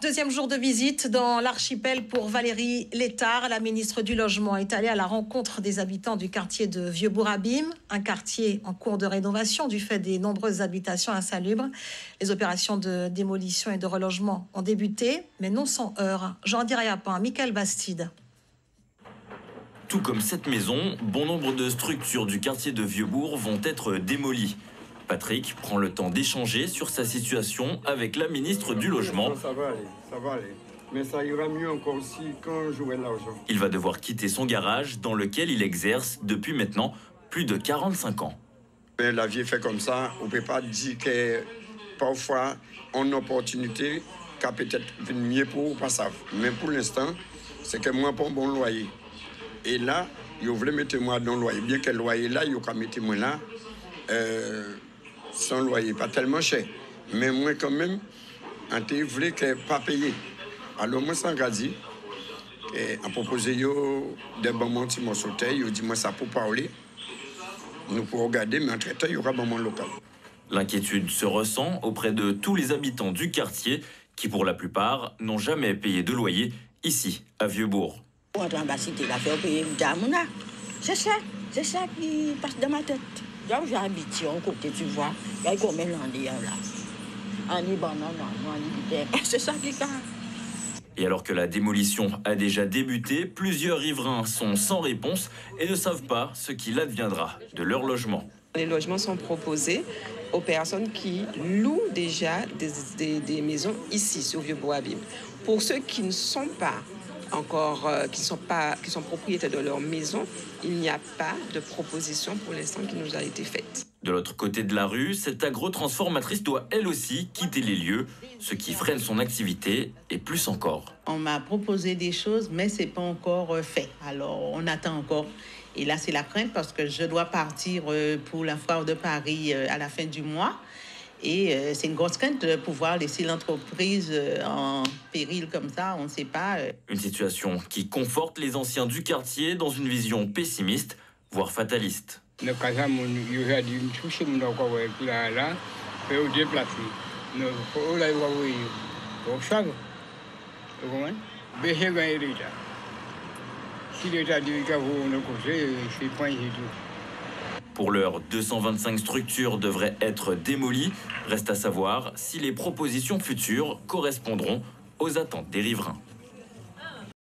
Deuxième jour de visite dans l'archipel pour Valérie Létard. La ministre du Logement est allée à la rencontre des habitants du quartier de Vieux-Bourg-Abîme, un quartier en cours de rénovation du fait des nombreuses habitations insalubres. Les opérations de démolition et de relogement ont débuté, mais non sans heurts. Jean Dirayapin, Michael Bastide. Tout comme cette maison, bon nombre de structures du quartier de Vieux-Bourg vont être démolies. Patrick prend le temps d'échanger sur sa situation avec la ministre du Logement. Ça va aller. Mais ça ira mieux encore aussi quand j'aurai l'argent. Il va devoir quitter son garage dans lequel il exerce depuis maintenant plus de 45 ans. Mais la vie est faite comme ça. On ne peut pas dire que parfois on a une opportunité qui a peut-être mieux pour pas ça. Mais pour l'instant, c'est que moi, pas un bon loyer. Et là, ils voulaient mettre moi dans le loyer. Bien que le loyer là, ils ont mis moi là. Son loyer pas tellement cher. Mais moi, quand même, on voulait pas payer. Alors, moi, ça m'a dit, on proposé des bons petits morceaux de terre. Ils ont dit, moi, ça pour parler. Nous pouvons regarder, mais entre-temps, il y aura un moment local. L'inquiétude se ressent auprès de tous les habitants du quartier qui, pour la plupart, n'ont jamais payé de loyer ici, à Vieux-Bourg. C'est ça qui passe dans ma tête. Là où j'habite, en côté, tu vois, il y a combien d'années là. C'est ça qui passe. Et alors que la démolition a déjà débuté, plusieurs riverains sont sans réponse et ne savent pas ce qu'il adviendra de leur logement. Les logements sont proposés aux personnes qui louent déjà des maisons ici, sur Vieux-Bourg-Abîme. Pour ceux qui ne sont pas encore, qui sont propriétaires de leur maison, il n'y a pas de proposition pour l'instant qui nous a été faite. De l'autre côté de la rue, cette agrotransformatrice doit elle aussi quitter les lieux, ce qui freine son activité et plus encore. On m'a proposé des choses, mais ce n'est pas encore fait. Alors, on attend encore. Et là, c'est la crainte parce que je dois partir pour la foire de Paris à la fin du mois. Et c'est une grosse crainte de pouvoir laisser l'entreprise en péril comme ça, on ne sait pas. Une situation qui conforte les anciens du quartier dans une vision pessimiste, voire fataliste. Pour l'heure, 225 structures devraient être démolies. Reste à savoir si les propositions futures correspondront aux attentes des riverains.